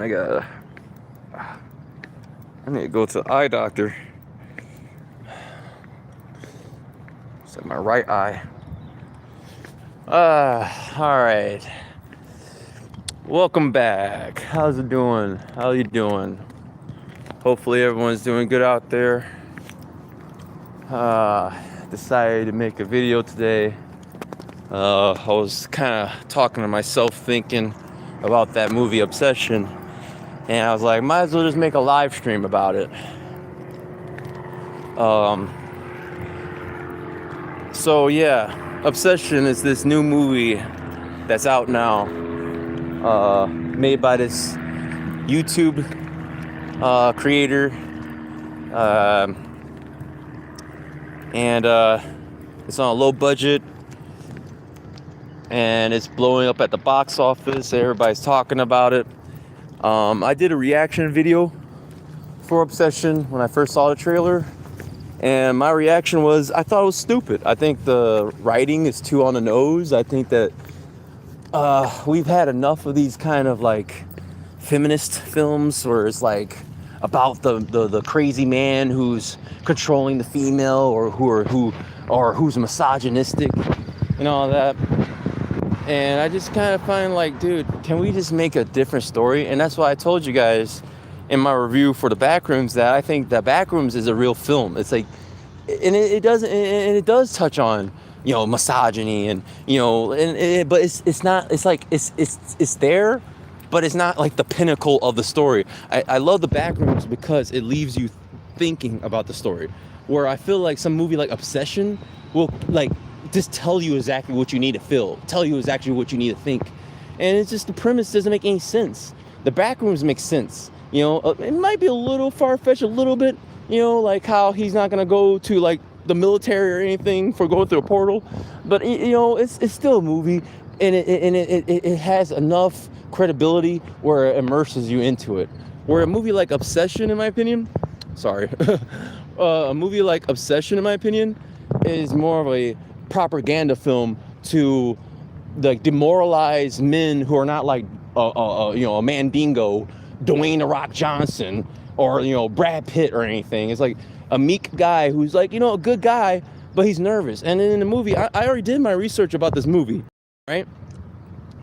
I gotta, I need to go to the eye doctor. It's like my right eye. Alright. Welcome back. How's it doing? How you doing? Hopefully everyone's doing good out there. Decided to make a video today. I was kind of talking to myself, thinking about that movie Obsession. And I was like, might as well just make a live stream about it. So yeah, Obsession is this new movie that's out now, made by this YouTube creator, and it's on a low budget, and it's blowing up at the box office. Everybody's talking about it. I did a reaction video for Obsession when I first saw the trailer, and my reaction was I thought it was stupid. I think the writing is too on the nose. I think that we've had enough of these kind of like feminist films where it's like about the crazy man who's controlling the female, or who's misogynistic and all that. And I just kind of find like, dude, can we just make a different story? And that's why I told you guys in my review for the Backrooms that I think that Backrooms is a real film. It's like, and it does touch on, you know, misogyny, and you know, but it's not. It's like it's there, but it's not like the pinnacle of the story. I love the Backrooms because it leaves you thinking about the story. Where I feel like some movie like Obsession will like just tell you exactly what you need to feel, tell you exactly what you need to think, and it's just the premise doesn't make any sense. The Backrooms make sense. You know, it might be a little far-fetched, a little bit, you know, like how he's not gonna go to like the military or anything for going through a portal, but you know, it's still a movie, and it has enough credibility where it immerses you into it. Where a movie like Obsession, in my opinion, a movie like Obsession, in my opinion, is more of a propaganda film to like demoralize men who are not like you know, a Mandingo, Dwayne "The Rock" Johnson, or you know, Brad Pitt or anything. It's like a meek guy who's like, you know, a good guy, but he's nervous. And then in the movie, I already did my research about this movie, right?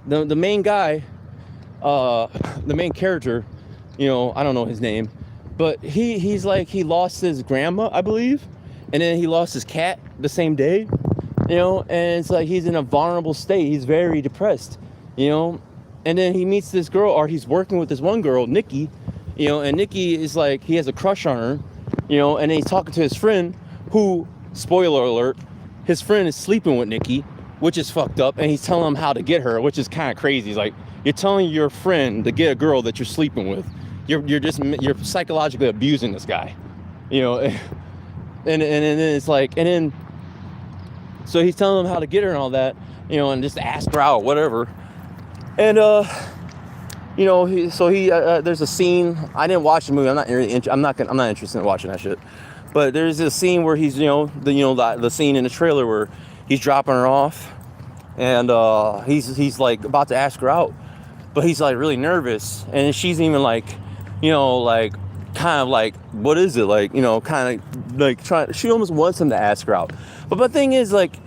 The main guy, the main character, you know, I don't know his name, but he's like, he lost his grandma, I believe, and then he lost his cat the same day, you know, and it's like he's in a vulnerable state. He's very depressed, you know, and then he meets this girl, or he's working with this one girl, Nikki, you know, and Nikki is like, he has a crush on her, you know, and then he's talking to his friend who, spoiler alert, his friend is sleeping with Nikki, which is fucked up, and he's telling him how to get her, which is kind of crazy. He's like, you're telling your friend to get a girl that you're sleeping with. You're psychologically abusing this guy, you know, and then it's like, and then, so he's telling him how to get her and all that, you know, and just ask her out, whatever. And, you know, there's a scene. I didn't watch the movie. I'm not interested in watching that shit. But there's a scene where he's, you know, the scene in the trailer where he's dropping her off, and he's like about to ask her out, but he's like really nervous, and she's even like, you know, like kind of like, what is it, like, you know, kind of like trying. She almost wants him to ask her out, but the thing is, like,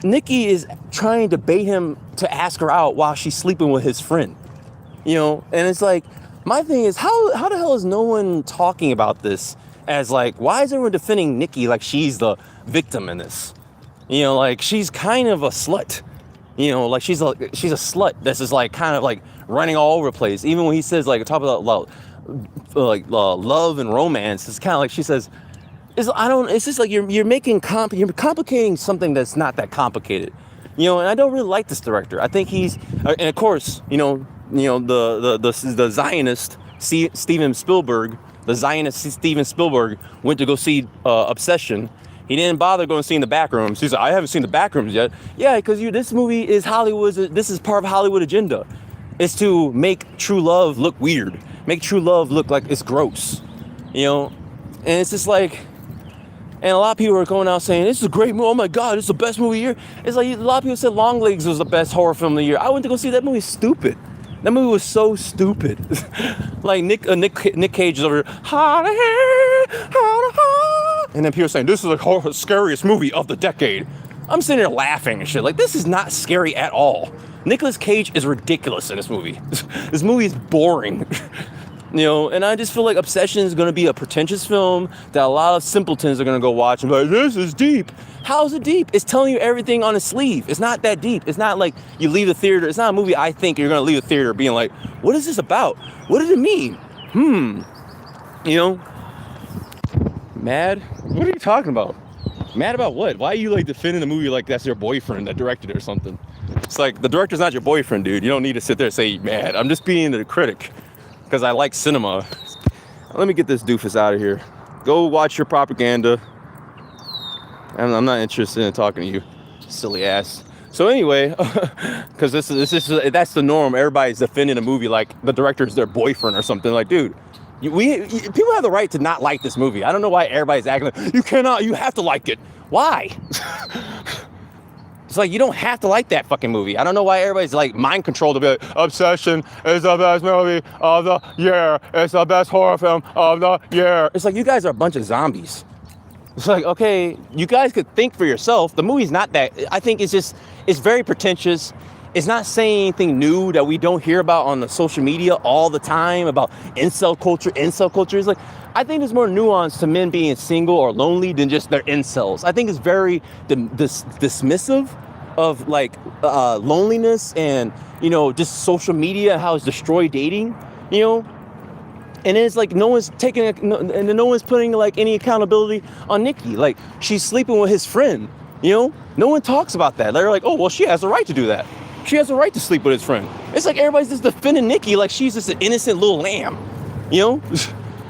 Nikki is trying to bait him to ask her out while she's sleeping with his friend, you know. And it's like, my thing is, how the hell is no one talking about this as like, why is everyone defending Nikki like she's the victim in this? You know, like, she's kind of a slut, you know, like she's a slut that's just like kind of like running all over the place. Even when he says like talk about love and romance, it's kind of like she says, it's just like you're complicating something that's not that complicated, you know. And I don't really like this director. I think he's, and of course, you know the Zionist Steven Spielberg, went to go see Obsession. He didn't bother going to see the Backrooms. He's like, I haven't seen the Backrooms yet. Yeah, because this movie is this is part of Hollywood agenda. It's to make true love look weird, make true love look like it's gross, you know. And it's just like, and a lot of people are going out saying, this is a great movie, oh my god, it's the best movie of the year. It's like, a lot of people said Longlegs was the best horror film of the year. I went to go see that movie, stupid. That movie was so stupid. Like Nick Cage is over here, and then people saying this is the scariest movie of the decade. I'm sitting there laughing and shit. Like, this is not scary at all. Nicolas Cage is ridiculous in this movie. This movie is boring. You know, and I just feel like Obsession is going to be a pretentious film that a lot of simpletons are going to go watch and be like, this is deep. How is it deep? It's telling you everything on a sleeve. It's not that deep. It's not like you leave the theater. It's not a movie I think you're going to leave the theater being like, what is this about? What did it mean? You know? Mad? What are you talking about? Mad about what? Why are you like defending the movie like that's your boyfriend that directed it or something? It's like, the director's not your boyfriend, dude. You don't need to sit there and say mad. I'm just being the critic because I like cinema. Let me get this doofus out of here. Go watch your propaganda. I'm not interested in talking to you, silly ass. So anyway, because that's the norm. Everybody's defending a movie like the director's their boyfriend or something. Like, dude, people have the right to not like this movie. I don't know why everybody's acting like, you have to like it. Why? It's like, you don't have to like that fucking movie. I don't know why everybody's like mind controlled to be like, Obsession is the best movie of the year. It's the best horror film of the year. It's like, you guys are a bunch of zombies. It's like, okay, you guys could think for yourself. The movie's not that. I think it's very pretentious. It's not saying anything new that we don't hear about on the social media all the time about incel culture. It's like, I think there's more nuance to men being single or lonely than just their incels. I think it's very dismissive of like loneliness and, you know, just social media and how it's destroyed dating, you know? And it's like no one's putting like any accountability on Nikki. Like, she's sleeping with his friend, you know? No one talks about that. They're like, oh, well, she has a right to do that. She has a right to sleep with his friend. It's like everybody's just defending Nikki like she's just an innocent little lamb, you know?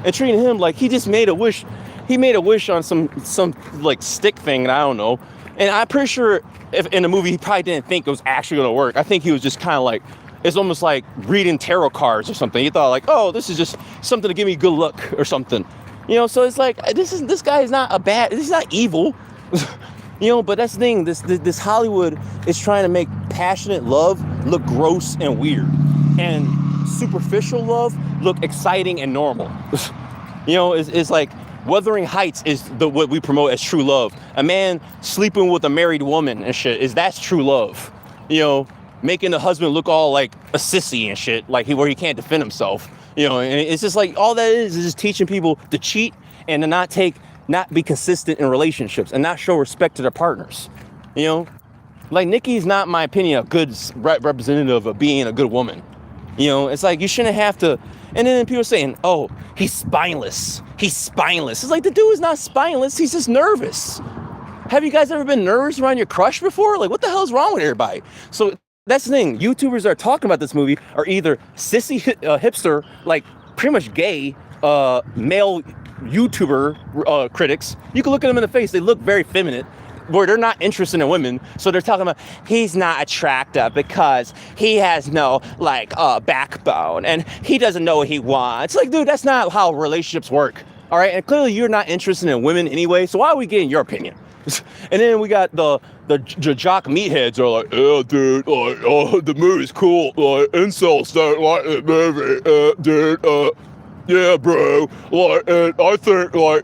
And treating him like he just made a wish. He made a wish on some like stick thing, and I don't know. And I'm pretty sure if in the movie he probably didn't think it was actually gonna work. I think he was just kind of like, it's almost like reading tarot cards or something. He thought like, oh, this is just something to give me good luck or something, you know? So it's like, this guy is not he's not evil. You know, but that's the thing, this Hollywood is trying to make passionate love look gross and weird, and superficial love look exciting and normal. You know, it's like Wuthering Heights is what we promote as true love. A man sleeping with a married woman and shit, that's true love. You know, making the husband look all like a sissy and shit, like where he can't defend himself. You know, and it's just like, all that is just teaching people to cheat and to not be consistent in relationships and not show respect to their partners. You know, like Nikki's not, in my opinion, a good representative of being a good woman. You know, it's like, you shouldn't have to. And then people are saying, oh, he's spineless. It's like, the dude is not spineless. He's just nervous. Have you guys ever been nervous around your crush before? Like, what the hell is wrong with everybody? So that's the thing. YouTubers that are talking about this movie are either sissy hipster, like pretty much gay male YouTuber critics. You can look at them in the face. They look very feminine, where they're not interested in women. So they're talking about, he's not attractive because he has no like backbone and he doesn't know what he wants. Like, dude, that's not how relationships work. All right. And clearly you're not interested in women anyway. So why are we getting your opinion? And then we got the jock meatheads are like, yeah, dude, like, oh, the movie's cool. Like, incels don't like the movie, dude. Yeah, bro. Like, and I think, like,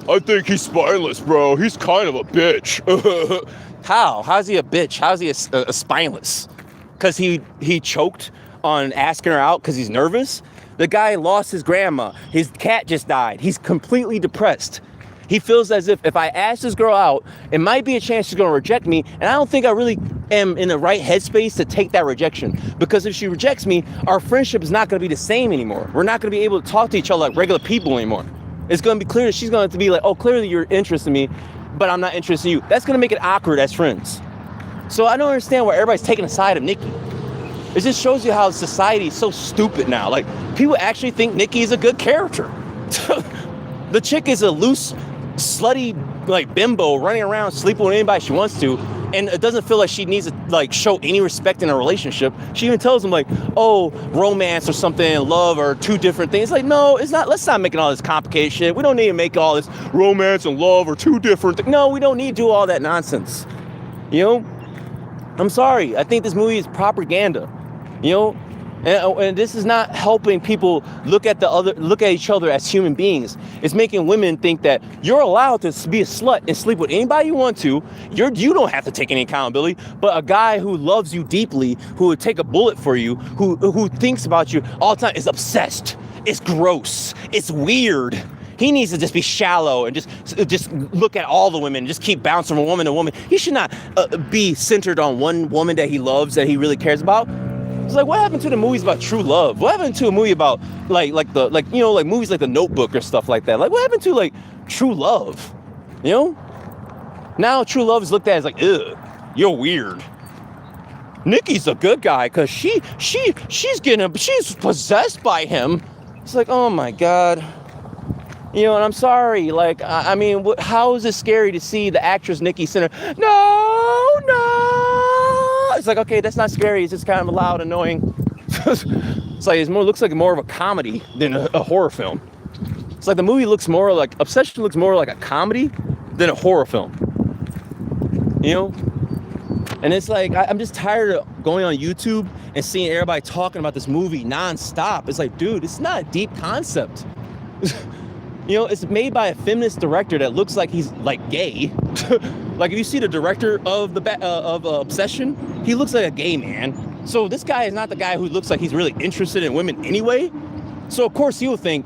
I think he's spineless, bro. He's kind of a bitch. How? How's he a bitch? How's he a spineless? Because he choked on asking her out because he's nervous? The guy lost his grandma. His cat just died. He's completely depressed. He feels as if I ask this girl out, it might be a chance she's going to reject me. And I don't think I really am in the right headspace to take that rejection. Because if she rejects me, our friendship is not going to be the same anymore. We're not going to be able to talk to each other like regular people anymore. It's going to be clear that she's going to be like, oh, clearly you're interested in me, but I'm not interested in you. That's going to make it awkward as friends. So I don't understand why everybody's taking a side of Nikki. It just shows you how society is so stupid now. Like, people actually think Nikki is a good character. The chick is a loose, slutty, like, bimbo running around sleeping with anybody she wants to, and it doesn't feel like she needs to, like, show any respect in a relationship. She even tells him, like, oh, romance or something and love are two different things. Like, no, it's not. Let's not make all this complicated shit. We don't need to make all this romance and love are two different things. No, we don't need to do all that nonsense. You know? I'm sorry. I think this movie is propaganda. you know. And this is not helping people look at each other as human beings. It's making women think that you're allowed to be a slut and sleep with anybody you want to. You don't have to take any accountability. But a guy who loves you deeply, who would take a bullet for you, who thinks about you all the time, is obsessed. It's gross. It's weird. He needs to just be shallow and just look at all the women, just keep bouncing from woman to woman. He should not be centered on one woman that he loves, that he really cares about. It's like, what happened to the movies about true love? What happened to a movie about like movies like The Notebook or stuff like that? Like, what happened to like true love? You know? Now true love is looked at as like, ugh, you're weird. Nikki's a good guy because she's possessed by him. It's like, oh my God. You know, and I'm sorry. Like, I mean, how is it scary to see the actress Nikki Center? No. It's like, okay, that's not scary. It's just kind of loud, annoying. It's like, looks like more of a comedy than a horror film. It's like the movie looks more like, Obsession looks more like a comedy than a horror film. You know? And it's like, I'm just tired of going on YouTube and seeing everybody talking about this movie nonstop. It's like, dude, it's not a deep concept. You know, it's made by a feminist director that looks like he's like gay. Like if you see the director of Obsession, he looks like a gay man. So this guy is not the guy who looks like he's really interested in women anyway. So of course he'll think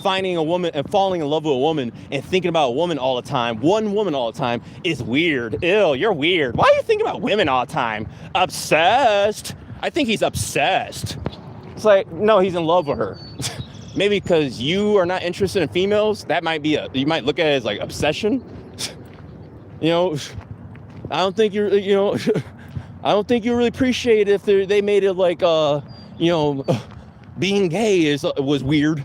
finding a woman and falling in love with a woman and thinking about a woman all the time, one woman all the time, is weird. Ew, you're weird. Why are you thinking about women all the time? Obsessed. I think he's obsessed. It's like, no, he's in love with her. Maybe because you are not interested in females, that might be you might look at it as like obsession. You know, I don't think you really appreciate it if they made it like, being gay was weird.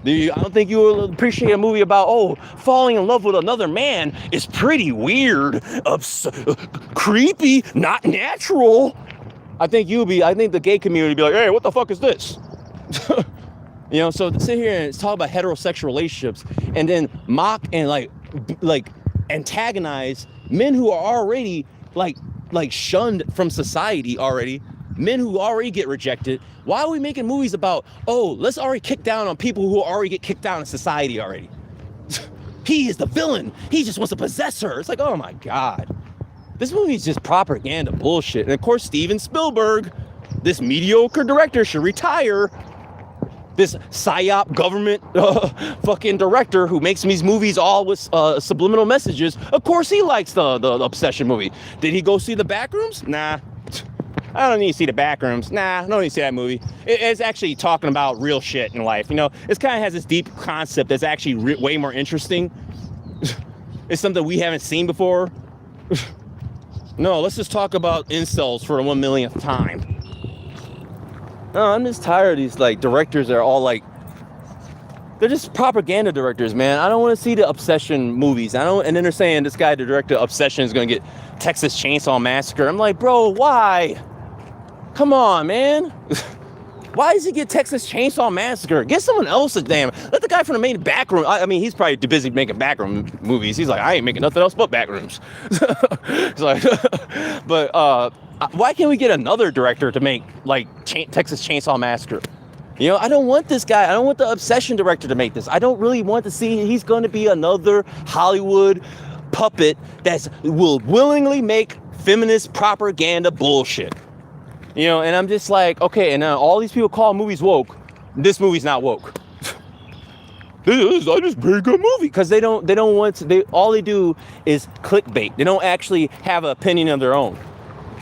I don't think you will appreciate a movie about, falling in love with another man is pretty weird, creepy, not natural. I think the gay community would be like, hey, what the fuck is this? You know, so to sit here and talk about heterosexual relationships and then mock and like antagonize men who are already like shunned from society already, men who already get rejected. Why are we making movies about, let's already kick down on people who already get kicked down in society already? He is the villain. He just wants to possess her. It's like, oh my God. This movie is just propaganda bullshit. And of course, Steven Spielberg, this mediocre director, should retire. This PSYOP government fucking director who makes these movies all with subliminal messages. Of course he likes the Obsession movie. Did he go see the Backrooms? Nah. I don't need to see the Backrooms. Nah, I don't need to see that movie. It's actually talking about real shit in life. You know, it kind of has this deep concept that's actually way more interesting. It's something we haven't seen before. No, let's just talk about incels for the 1 millionth time. No, I'm just tired of these like directors that are all like, they're just propaganda directors, man. I don't want to see the Obsession movies. And then they're saying this guy, the director of Obsession, is going to get Texas Chainsaw Massacre. I'm like, bro, why? Come on, man. Why does he get Texas Chainsaw Massacre? Get someone else a damn. Let the guy from the main Backroom. I mean, he's probably too busy making Backroom movies. He's like, I ain't making nothing else but Backrooms. It's like, but why can't we get another director to make like Texas Chainsaw Massacre? You know, I don't want this guy. I don't want the Obsession director to make this. I don't really want to see. He's going to be another Hollywood puppet that will willingly make feminist propaganda bullshit. You know, and I'm just like, okay, and now all these people call movies woke. This movie's not woke. I just made a good movie. Because they don't want to, all they do is clickbait. They don't actually have an opinion of their own.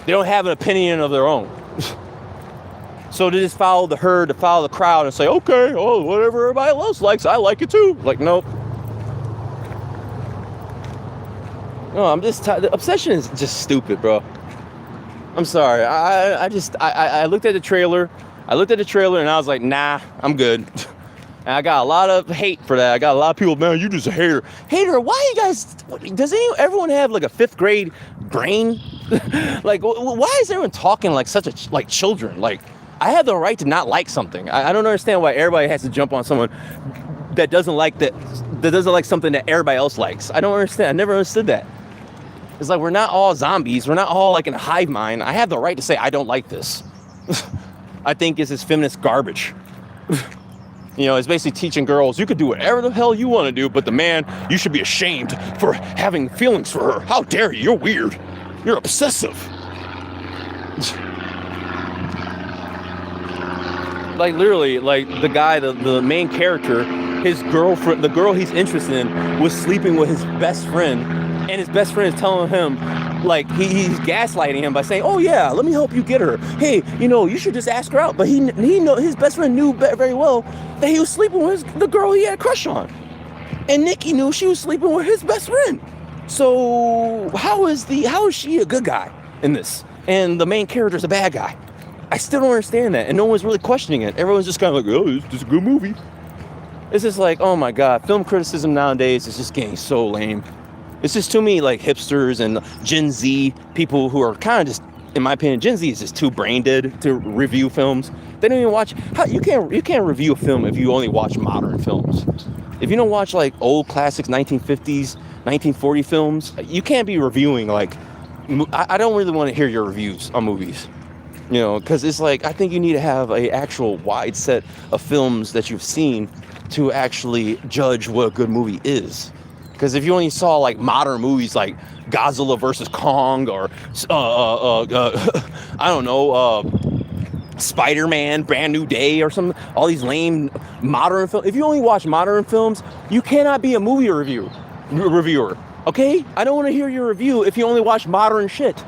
They don't have an opinion of their own. So they just follow the herd, to follow the crowd and say, okay, whatever everybody else likes, I like it too. Like, nope. No, I'm just tired. Obsession is just stupid, bro. I'm sorry. I looked at the trailer. And I was like, nah, I'm good. And I got a lot of hate for that. I got a lot of people, man, you just a hater. Hater, why you guys, everyone have like a 5th grade brain? Like, why is everyone talking like like children? Like, I have the right to not like something. I don't understand why everybody has to jump on someone that doesn't like something that everybody else likes. I don't understand. I never understood that. It's like, we're not all zombies. We're not all like in a hive mind. I have the right to say, I don't like this. I think is this feminist garbage. You know, it's basically teaching girls, you could do whatever the hell you want to do, but the man, you should be ashamed for having feelings for her. How dare you? You're weird. You're obsessive. Like, literally, like, the guy, the main character, his girlfriend, the girl he's interested in, was sleeping with his best friend, and his best friend is telling him, like, he's gaslighting him by saying, oh yeah, let me help you get her. Hey, you know, you should just ask her out. But he know his best friend knew very well that he was sleeping with the girl he had a crush on. And Nikki knew she was sleeping with his best friend. So how is she a good guy in this? And the main character is a bad guy. I still don't understand that. And no one's really questioning it. Everyone's just kind of like, oh, it's just a good movie. It's just like, oh my God, film criticism nowadays is just getting so lame. It's just too many like hipsters and Gen Z people who are kind of just, in my opinion, Gen Z is just too brain dead to review films. They don't even watch. You can't review a film if you only watch modern films. If you don't watch like old classics, 1950s, 1940 films, you can't be reviewing like. I don't really want to hear your reviews on movies, you know, because it's like I think you need to have a actual wide set of films that you've seen to actually judge what a good movie is. Because if you only saw like modern movies like Godzilla versus Kong or I don't know, Spider-Man, Brand New Day or something, all these lame modern films. If you only watch modern films, you cannot be a movie reviewer. Okay? I don't want to hear your review if you only watch modern shit.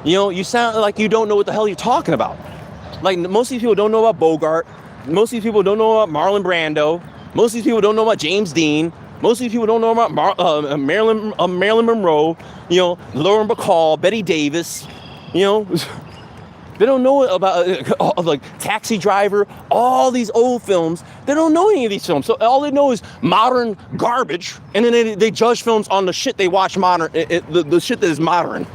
You know, you sound like you don't know what the hell you're talking about. Like most of these people don't know about Bogart. Most of these people don't know about Marlon Brando. Most of these people don't know about James Dean. Most of these people don't know about Marilyn Monroe, you know, Lauren Bacall, Betty Davis, you know. They don't know about like Taxi Driver, all these old films. They don't know any of these films. So all they know is modern garbage, and then they judge films on the shit they watch modern, the shit that is modern.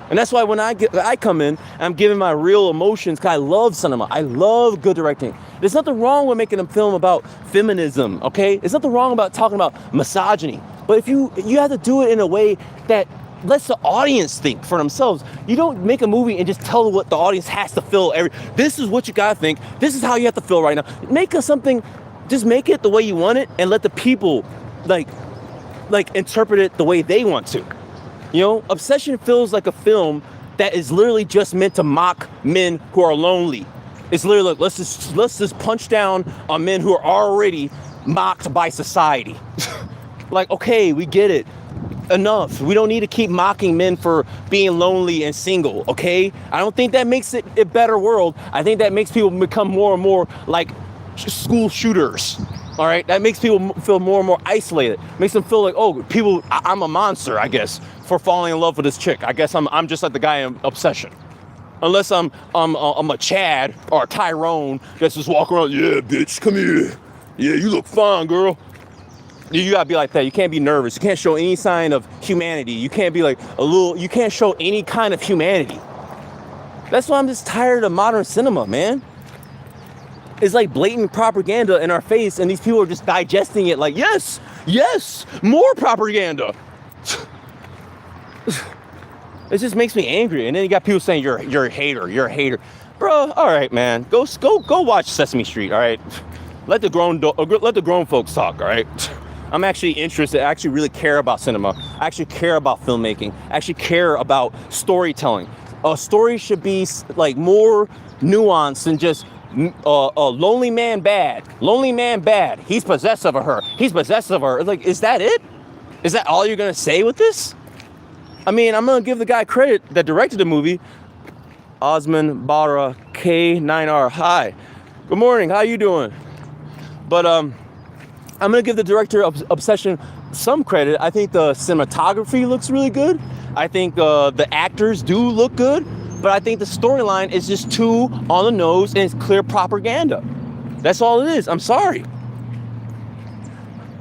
And that's why when I come in, I'm giving my real emotions, because I love cinema. I love good directing. There's nothing wrong with making a film about feminism, okay? There's nothing wrong about talking about misogyny. But if you have to do it in a way that lets the audience think for themselves. You don't make a movie and just tell what the audience has to feel. This is what you gotta think. This is how you have to feel right now. Just make it the way you want it, and let the people like interpret it the way they want to. You know, Obsession feels like a film that is literally just meant to mock men who are lonely. It's literally like, let's just punch down on men who are already mocked by society. Like, okay, we get it. Enough. We don't need to keep mocking men for being lonely and single, okay? I don't think that makes it a better world. I think that makes people become more and more like school shooters. All right, that makes people feel more and more isolated. Makes them feel like, oh, I'm a monster, I guess, for falling in love with this chick. I guess I'm just like the guy in Obsession. Unless I'm a Chad or a Tyrone that's just walking around, yeah, bitch, come here. Yeah, you look fine, girl. You gotta be like that. You can't be nervous. You can't show any sign of humanity. You can't be like you can't show any kind of humanity. That's why I'm just tired of modern cinema, man. It's like blatant propaganda in our face, and these people are just digesting it like, yes, more propaganda. It just makes me angry. And then you got people saying you're a hater. Bro, all right, man. Go watch Sesame Street, all right? Let the grown folks talk, all right? I'm actually interested. I actually really care about cinema. I actually care about filmmaking. I actually care about storytelling. A story should be like more nuanced than just a lonely man bad. Lonely man bad. He's possessive of her. Like, is that it? Is that all you're gonna say with this? I mean, I'm gonna give the guy credit that directed the movie. Osman Bara K9R. Hi. Good morning. How you doing? But I'm gonna give the director of Obsession some credit. I think the cinematography looks really good. I think the actors do look good, but I think the storyline is just too on the nose, and it's clear propaganda. That's all it is. I'm sorry.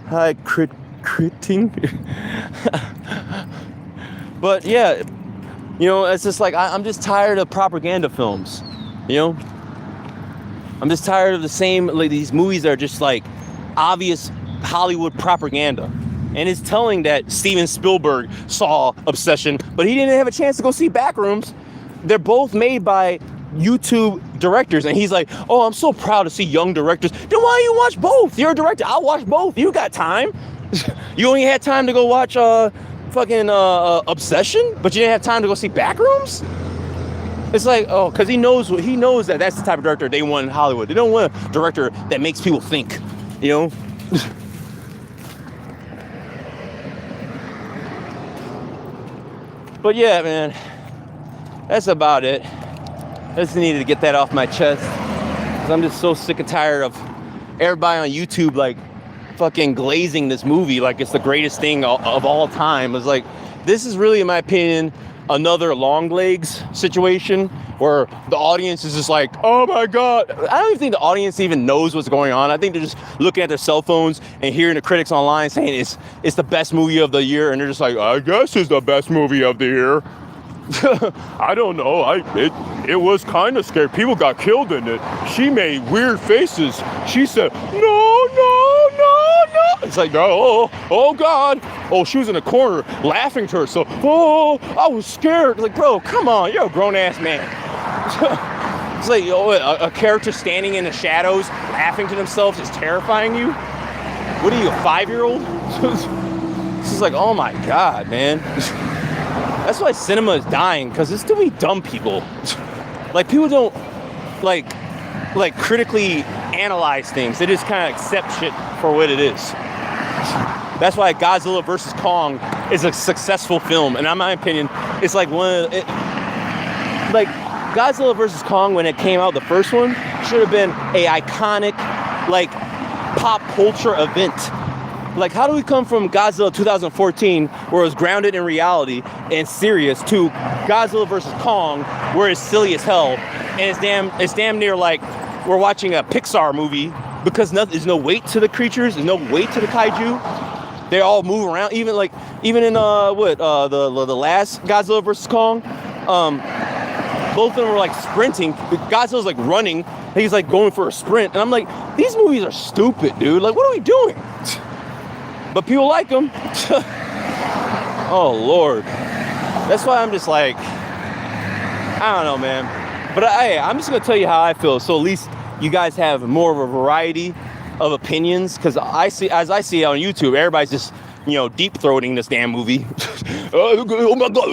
Hi, critting. But yeah, you know, it's just like I'm just tired of propaganda films. You know, I'm just tired of the same, like, these movies that are just like obvious Hollywood propaganda. And it's telling that Steven Spielberg saw Obsession, but he didn't have a chance to go see Backrooms. They're both made by YouTube directors, and he's like, oh, I'm so proud to see young directors. Then why don't you watch both? You're a director. I'll watch both. You got time. You only had time to go watch fucking Obsession, but you didn't have time to go see Backrooms? It's like, oh, because he knows that that's the type of director they want in Hollywood. They don't want a director that makes people think, you know? But yeah, man, that's about it. I just needed to get that off my chest, because I'm just so sick and tired of everybody on YouTube like fucking glazing this movie like it's the greatest thing of all time. It's like, this is really, in my opinion, another Long Legs situation where the audience is just like, oh my god. I don't even think the audience even knows what's going on. I think they're just looking at their cell phones and hearing the critics online saying it's the best movie of the year, and they're just like, I guess it's the best movie of the year. I don't know. It was kind of scary. People got killed in it. She made weird faces. She said, no, no, no, no. It's like, oh God. Oh, she was in a corner laughing to herself. Oh, I was scared. It's like, bro, come on. You're a grown-ass man. It's like, a character standing in the shadows laughing to themselves is terrifying you? What are you, a 5-year-old? It's just like, oh my God, man. That's why cinema is dying, because it's too many dumb people. Like, people don't like critically analyze things. They just kind of accept shit for what it is. That's why Godzilla vs. Kong is a successful film, and in my opinion, it's like like Godzilla vs. Kong, when it came out, the first one should have been a iconic like pop culture event. Like, how do we come from Godzilla 2014, where it was grounded in reality and serious, to Godzilla vs. Kong, where it's silly as hell, and it's damn near like we're watching a Pixar movie, because there's no weight to the creatures, there's no weight to the kaiju. They all move around. Even in the last Godzilla vs. Kong, both of them were like sprinting. Godzilla's like running, he's like going for a sprint, and I'm like, these movies are stupid, dude. Like, what are we doing? But people like them. Oh, Lord. That's why I'm just like, I don't know, man. But I'm just going to tell you how I feel, so at least you guys have more of a variety of opinions. Because as I see on YouTube, everybody's just, deep-throating this damn movie. Oh, my God.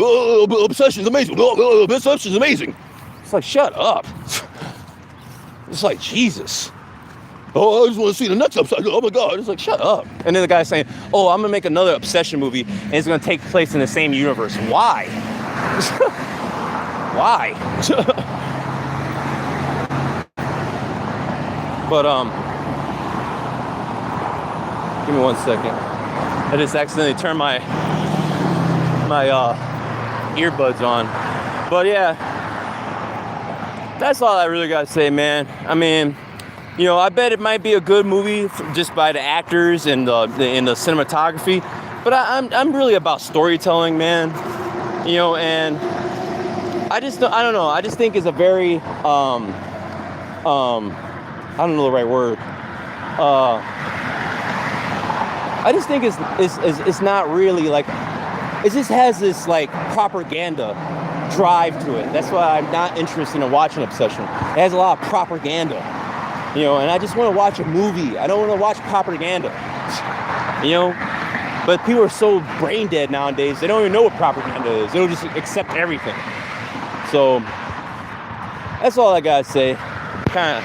Obsession's amazing. Obsession's amazing. It's like, shut up. It's like, Jesus. Oh, I just want to see the next episode. Oh my God. It's like, shut up. And then the guy's saying, oh, I'm going to make another Obsession movie, and it's going to take place in the same universe. Why? Why? But, give me 1 second. I just accidentally turned my earbuds on. But yeah, that's all I really got to say, man. I mean, I bet it might be a good movie just by the actors and the cinematography, but I'm really about storytelling, man. And I don't know. I just think it's a very I don't know the right word. I just think it's not really like, it just has this like propaganda drive to it. That's why I'm not interested in watching Obsession. It has a lot of propaganda. And I just want to watch a movie. I don't want to watch propaganda. But people are so brain dead nowadays, they don't even know what propaganda is. They'll just accept everything. So that's all I gotta say. Kind of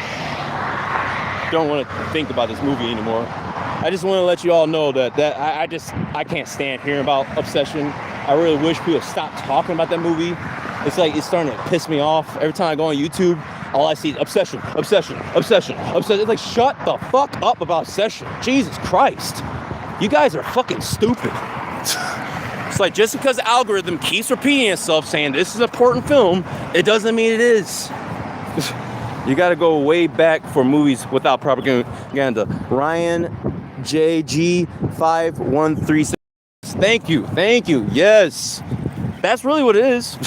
don't want to think about this movie anymore. I just want to let you all know that I can't stand hearing about Obsession. I really wish people stop talking about that movie. It's like, it's starting to piss me off. Every time I go on YouTube, all I see is Obsession, Obsession, Obsession, Obsession. It's like, shut the fuck up about Obsession. Jesus Christ. You guys are fucking stupid. It's like, just because the algorithm keeps repeating itself saying this is an important film, it doesn't mean it is. You got to go way back for movies without propaganda. Ryan JG5136. Thank you. Yes. That's really what it is.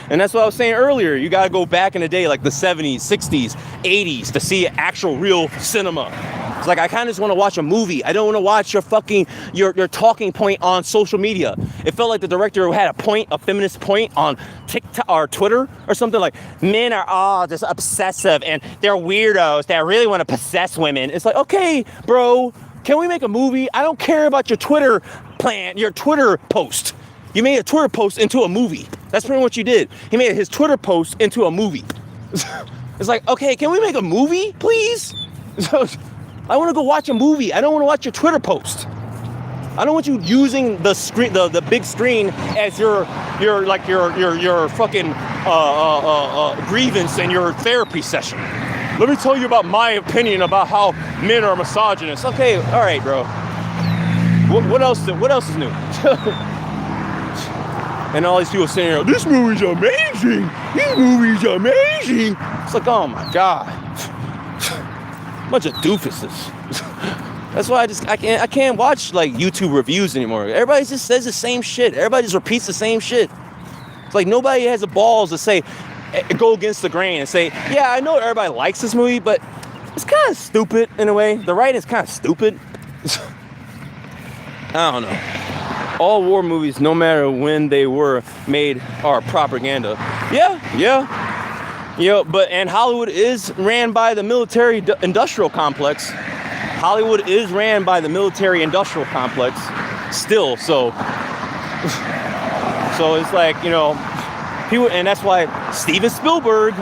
And that's what I was saying earlier. You got to go back in the day, like the 70s, 60s, 80s, to see actual real cinema. It's like, I kind of just want to watch a movie. I don't want to watch your fucking, your talking point on social media. It felt like the director had a feminist point on TikTok or Twitter or something, like, men are all just obsessive and they're weirdos that really want to possess women. It's like, okay, bro, can we make a movie? I don't care about your Twitter post. You made a Twitter post into a movie. That's pretty much what you did. He made his Twitter post into a movie. It's like, okay, can we make a movie, please? I want to go watch a movie. I don't want to watch your Twitter post. I don't want you using the screen, the big screen, as your fucking grievance and your therapy session. Let me tell you about my opinion about how men are misogynists. Okay, all right, bro. What else is new? And all these people saying, this movie's amazing. This movie's amazing. It's like, oh my God. Bunch of doofuses. That's why I can't watch like YouTube reviews anymore. Everybody just says the same shit. Everybody just repeats the same shit. It's like nobody has the balls to say, go against the grain and say, yeah, I know everybody likes this movie, but it's kind of stupid in a way. The writing's kind of stupid. I don't know. All war movies, no matter when they were made, are propaganda. Yeah, and Hollywood is ran by the military-industrial complex. Hollywood is ran by the military-industrial complex still, so it's like, you know, people, and that's why Steven Spielberg,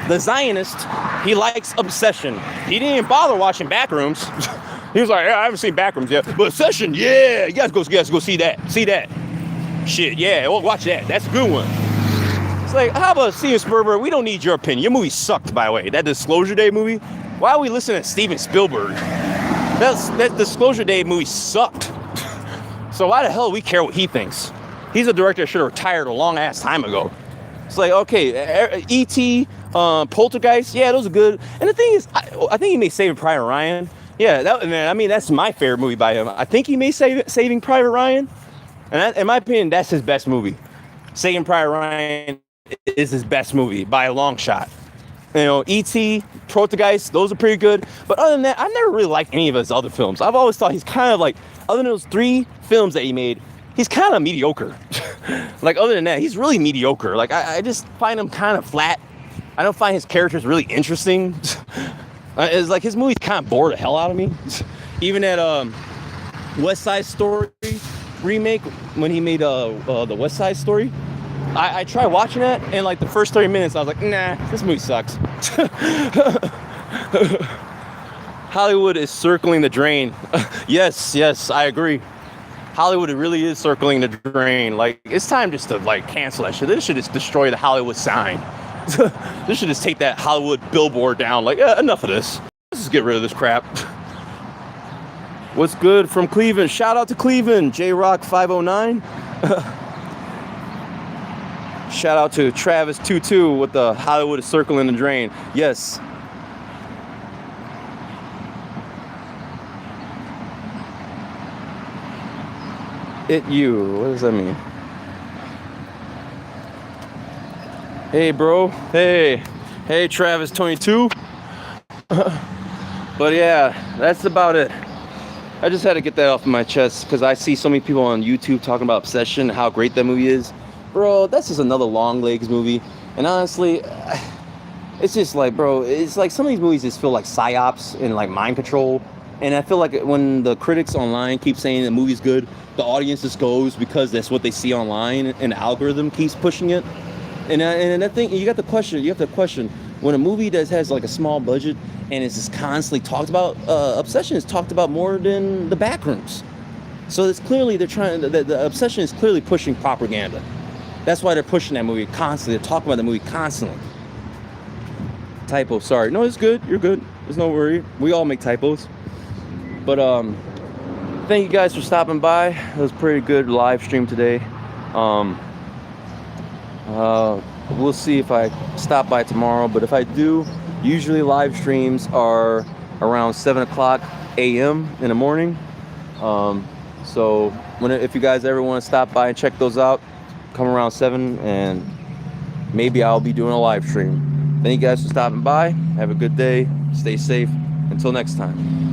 the Zionist, he likes Obsession. He didn't even bother watching Backrooms. He was like, yeah, I haven't seen Backrooms yet, but Obsession, yeah, you guys go see that. Shit, yeah, well, watch that. That's a good one. It's like, how about Steven Spielberg? We don't need your opinion. Your movie sucked, by the way. That Disclosure Day movie. Why are we listening to Steven Spielberg? That Disclosure Day movie sucked. So why the hell do we care what he thinks? He's a director that should have retired a long ass time ago. It's like, okay, E.T., Poltergeist, yeah, those are good. And the thing is, I think he made Saving Private Ryan. Yeah, that's my favorite movie by him. I think he made Saving Private Ryan. And in my opinion, that's his best movie. Saving Private Ryan is his best movie by a long shot. You know, E.T., Poltergeist, those are pretty good. But other than that, I've never really liked any of his other films. I've always thought he's kind of like, other than those 3 films that he made, he's kind of mediocre. Like, other than that, he's really mediocre. Like, I just find him kind of flat. I don't find his characters really interesting. It's like his movies kind of bore the hell out of me. Even that West Side Story remake, when he made the West Side Story, I tried watching that, and like the first 30 minutes, I was like, nah, this movie sucks. Hollywood is circling the drain. Yes, I agree. Hollywood really is circling the drain. Like, it's time just to like cancel that shit. They should just destroy the Hollywood sign. They should just take that Hollywood billboard down. Like, enough of this. Let's just get rid of this crap. What's good from Cleveland? Shout out to Cleveland. J-Rock 509. Shout out to Travis 22 with the Hollywood is circling the drain. Yes. What does that mean? Hey, bro. Hey, Travis 22. But yeah, that's about it. I just had to get that off of my chest because I see so many people on YouTube talking about Obsession, how great that movie is. Bro, that's just another Long Legs movie. And honestly, it's just like, bro, it's like some of these movies just feel like psyops and like mind control. And I feel like when the critics online keep saying the movie's good, the audience just goes because that's what they see online and the algorithm keeps pushing it. And I think you have to question when a movie that has like a small budget and it's just constantly talked about, Obsession is talked about more than the Backrooms. So it's clearly the Obsession is clearly pushing propaganda. That's why they're pushing that movie constantly. They're talking about the movie constantly. Typo, sorry. No, it's good. You're good. There's no worry. We all make typos. But thank you guys for stopping by. It was a pretty good live stream today. We'll see if I stop by tomorrow. But if I do, usually live streams are around 7 o'clock a.m. in the morning. So if you guys ever want to stop by and check those out, come around 7 and maybe I'll be doing a live stream. Thank you guys for stopping by. Have a good day. Stay safe. Until next time.